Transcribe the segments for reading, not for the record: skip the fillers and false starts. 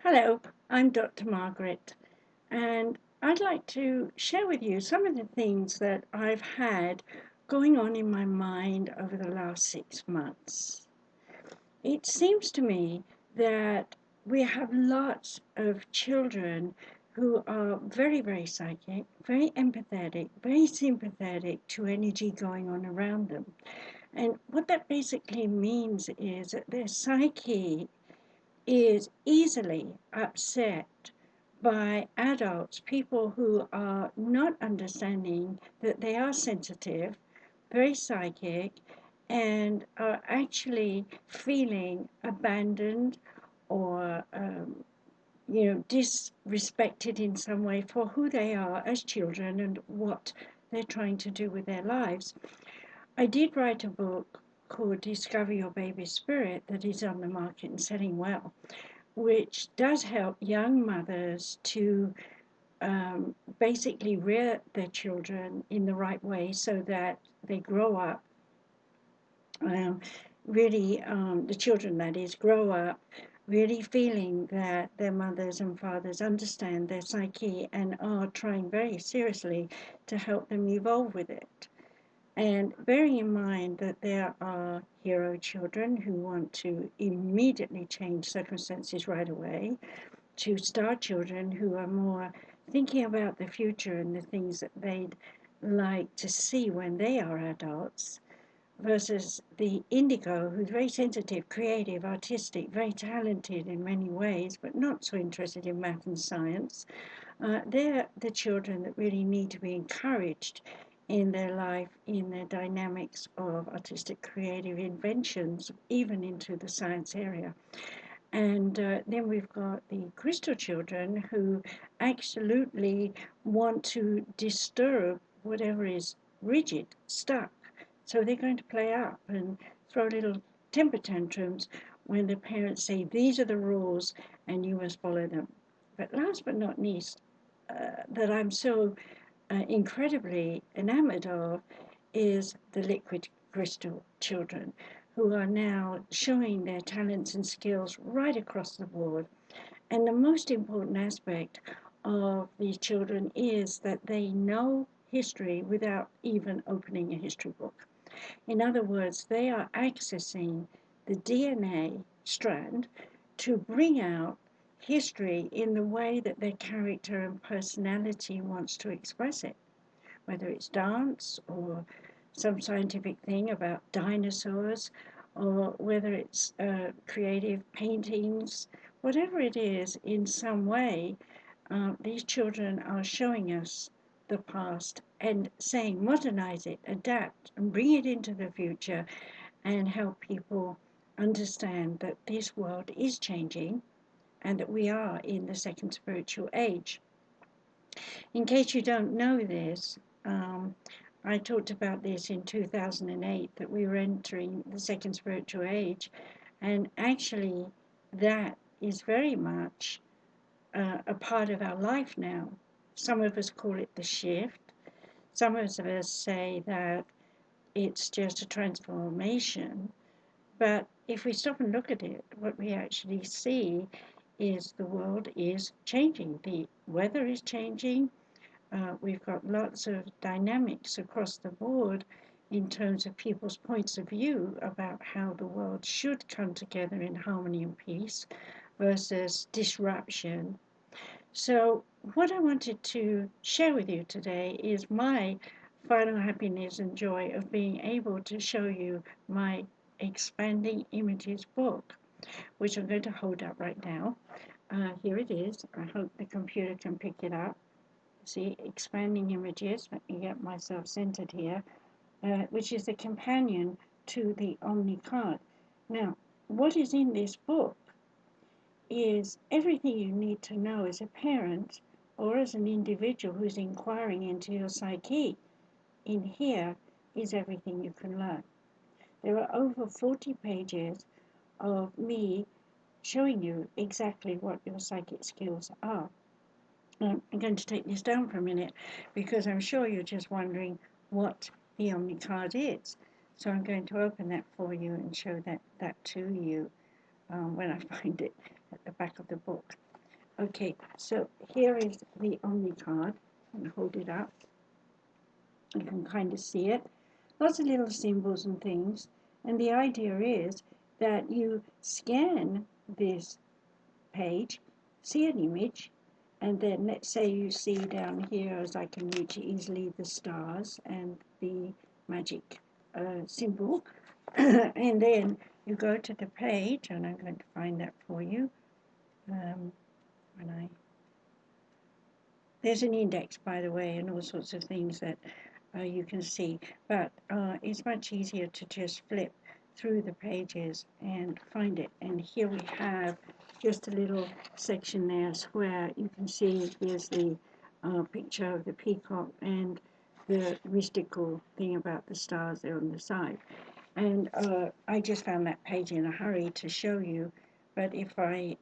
Hello, I'm Dr. Margaret, and I'd like to share with you some of the things that I've had going on in my mind over the last 6 months. It seems to me that we have lots of children who are very, very psychic, very empathetic, very sympathetic to energy going on around them. And what that basically means is that their psyche is easily upset by adults, people who are not understanding that they are sensitive, very psychic, and are actually feeling abandoned or disrespected in some way for who they are as children and what they're trying to do with their lives. I did write a book called Discover Your Baby's Spirit that is on the market and selling well, which does help young mothers to basically rear their children in the right way so that they grow up, um, the children that is, grow up really feeling that their mothers and fathers understand their psyche and are trying very seriously to help them evolve with it. And bearing in mind that there are hero children who want to immediately change circumstances right away, to star children who are more thinking about the future and the things that they'd like to see when they are adults, versus the indigo who's very sensitive, creative, artistic, very talented in many ways, but not so interested in math and science. They're the children that really need to be encouraged in their life, in their dynamics of artistic creative inventions, even into the science area. And then we've got the crystal children who absolutely want to disturb whatever is rigid, stuck. So they're going to play up and throw little temper tantrums when the parents say, these are the rules and you must follow them. But last but not least, that I'm so incredibly enamored of is the liquid crystal children who are now showing their talents and skills right across the board. And the most important aspect of these children is that they know history without even opening a history book. In other words, they are accessing the DNA strand to bring out history in the way that their character and personality wants to express it, whether it's dance or some scientific thing about dinosaurs, or whether it's creative paintings, whatever it is, in some way, these children are showing us the past and saying modernize it, adapt, and bring it into the future and help people understand that this world is changing and that we are in the second spiritual age. In case you don't know this, I talked about this in 2008, that we were entering the second spiritual age, and actually that is very much a part of our life now. Some of us call it the shift. Some of us say that it's just a transformation. But if we stop and look at it, what we actually see is the world is changing. The weather is changing. We've got lots of dynamics across the board in terms of people's points of view about how the world should come together in harmony and peace versus disruption. So, what I wanted to share with you today is my final happiness and joy of being able to show you my Expanding Images book, which I'm going to hold up right now. Here it is. I hope the computer can pick it up. See, Expanding Images. Let me get myself centered here, which is the companion to the OmniCard. Now, what is in this book is everything you need to know as a parent or as an individual who's inquiring into your psyche. In here is everything you can learn. There are over 40 pages of me showing you exactly what your psychic skills are. I'm going to take this down for a minute because I'm sure you're just wondering what the OmniCard is. So I'm going to open that for you and show that to you when I find it at the back of the book. Okay, so here is the OmniCard. I'm hold it up. You can kind of see it. Lots of little symbols and things. And the idea is that you scan this page, see an image, and then let's say you see down here, as I can reach easily, the stars and the magic symbol. And then you go to the page, and I'm going to find that for you. When there's an index, by the way, and all sorts of things that you can see, but it's much easier to just flip through the pages and find it. And here we have just a little section there where you can see here's the picture of the peacock and the mystical thing about the stars there on the side. And I just found that page in a hurry to show you, but if I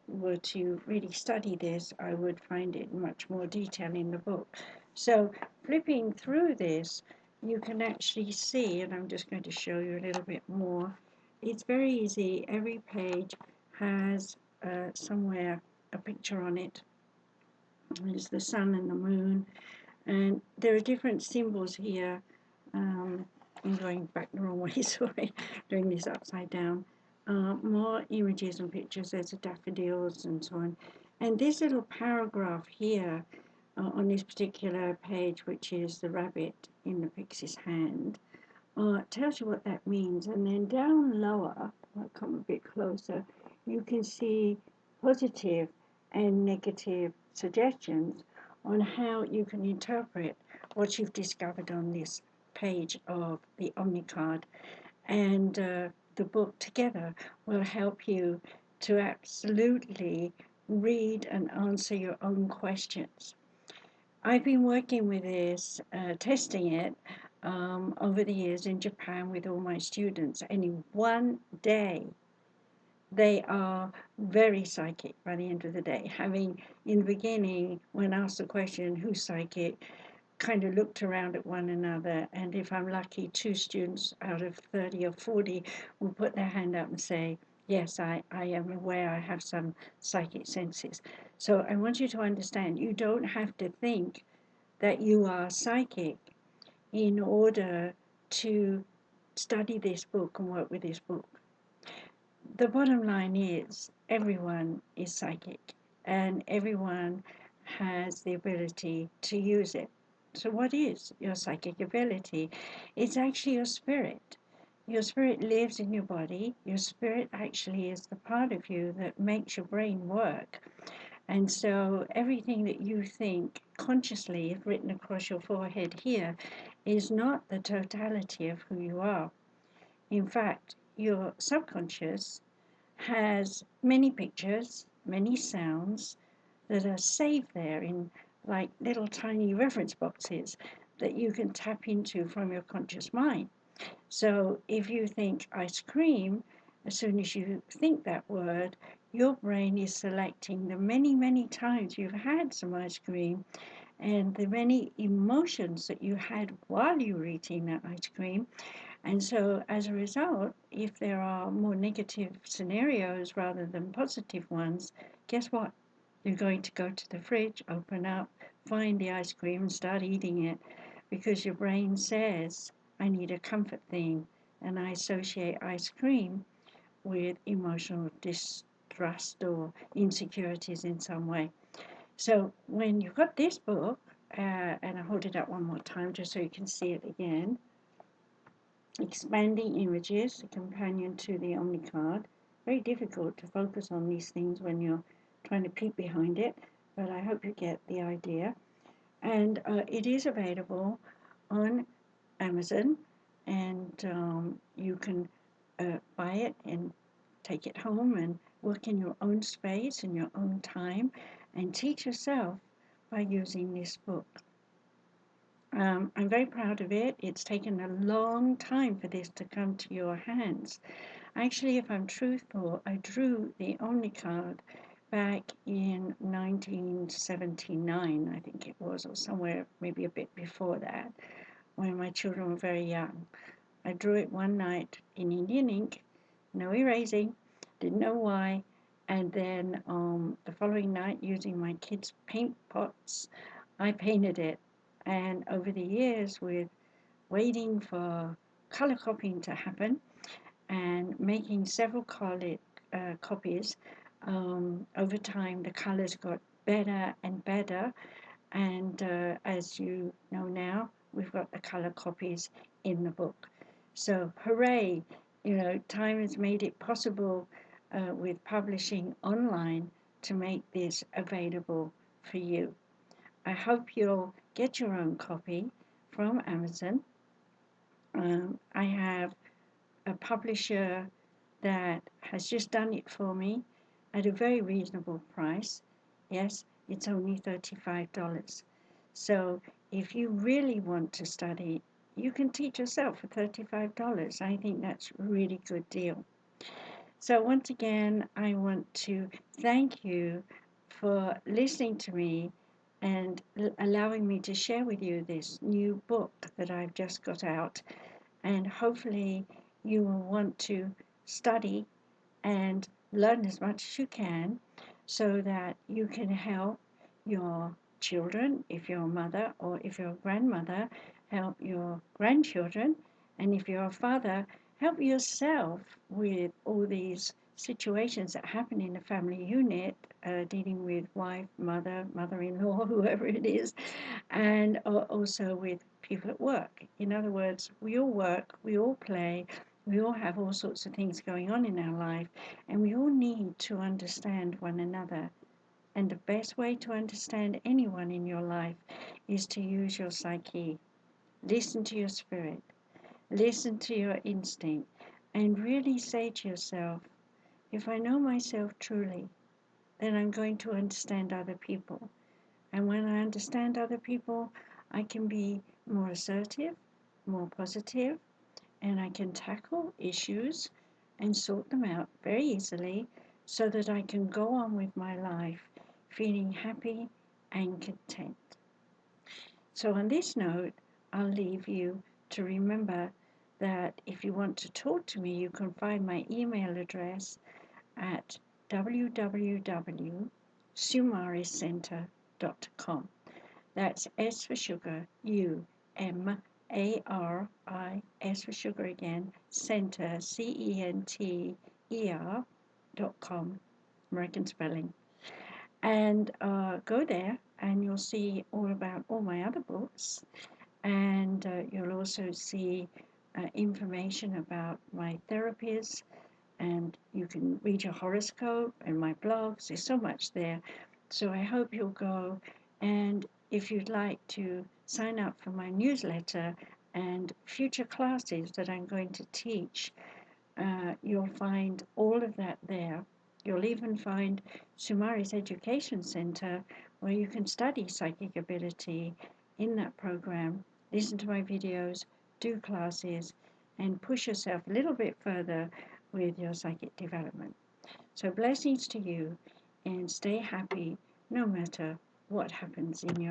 were to really study this, I would find it in much more detail in the book. So flipping through this, you can actually see, and I'm just going to show you a little bit more. It's very easy. Every page has somewhere a picture on it. There's the sun and the moon, and there are different symbols here. I'm going back the wrong way, sorry, doing this upside down. More images and pictures, there's the daffodils and so on. And this little paragraph here on this particular page, which is the rabbit in the pixie's hand, tells you what that means. And then down lower, I'll come a bit closer, you can see positive and negative suggestions on how you can interpret what you've discovered on this page of the OmniCard. And the book together will help you to absolutely read and answer your own questions. I've been working with this, testing it over the years in Japan with all my students, and in one day they are very psychic by the end of the day. Having in the beginning, when asked the question, who's psychic, kind of looked around at one another, and if I'm lucky, 2 students out of 30 or 40 will put their hand up and say, yes, I am aware I have some psychic senses. So I want you to understand, you don't have to think that you are psychic in order to study this book and work with this book. The bottom line is everyone is psychic and everyone has the ability to use it. So what is your psychic ability? It's actually your spirit. Your spirit lives in your body. Your spirit actually is the part of you that makes your brain work. And so everything that you think consciously, if written across your forehead here, is not the totality of who you are. In fact, your subconscious has many pictures, many sounds that are saved there in like little tiny reference boxes that you can tap into from your conscious mind. So if you think ice cream, as soon as you think that word, your brain is selecting the many, many times you've had some ice cream and the many emotions that you had while you were eating that ice cream. And so as a result, if there are more negative scenarios rather than positive ones, guess what? You're going to go to the fridge, open up, find the ice cream and start eating it because your brain says, I need a comfort thing. And I associate ice cream with emotional distrust or insecurities in some way. So when you've got this book, and I hold it up one more time just so you can see it again, Expanding Images, a companion to the OmniCard. Very difficult to focus on these things when you're trying to peek behind it, but I hope you get the idea. And it is available on Amazon, and you can buy it and take it home and work in your own space, in your own time, and teach yourself by using this book. I'm very proud of it. It's taken a long time for this to come to your hands. Actually, if I'm truthful, I drew the OmniCard back in 1979, I think it was, or somewhere maybe a bit before that, when my children were very young. I drew it one night in Indian ink, no erasing, didn't know why, And then the following night, using my kids' paint pots, I painted it. And over the years, with waiting for color copying to happen and making several copies, over time the colors got better and better. And as you know now, we've got the color copies in the book. So hooray! Time has made it possible with publishing online to make this available for you. I hope you'll get your own copy from Amazon. I have a publisher that has just done it for me at a very reasonable price. Yes, it's only $35. So if you really want to study, you can teach yourself for $35. I think that's a really good deal. So once again, I want to thank you for listening to me and allowing me to share with you this new book that I've just got out. And hopefully you will want to study and learn as much as you can so that you can help your children, if you're a mother, or if you're a grandmother, help your grandchildren, and if you're a father, help yourself with all these situations that happen in a family unit, dealing with wife, mother, mother-in-law, whoever it is, and also with people at work. In other words, we all work, we all play, we all have all sorts of things going on in our life, and we all need to understand one another. And the best way to understand anyone in your life is to use your psyche. Listen to your spirit, listen to your instinct, and really say to yourself, if I know myself truly, then I'm going to understand other people. And when I understand other people, I can be more assertive, more positive, and I can tackle issues and sort them out very easily so that I can go on with my life feeling happy and content. So, on this note, I'll leave you to remember that if you want to talk to me, you can find my email address at www.sumariscenter.com. That's S for sugar, UMARI, for sugar again, center, CENTER.com, American spelling. And go there and you'll see all about all my other books. And you'll also see information about my therapies. And you can read your horoscope and my blogs. There's so much there. So I hope you'll go. And if you'd like to sign up for my newsletter and future classes that I'm going to teach, you'll find all of that there. You'll even find Sumari's Education Center where you can study psychic ability in that program, listen to my videos, do classes, and push yourself a little bit further with your psychic development. So blessings to you and stay happy no matter what happens in your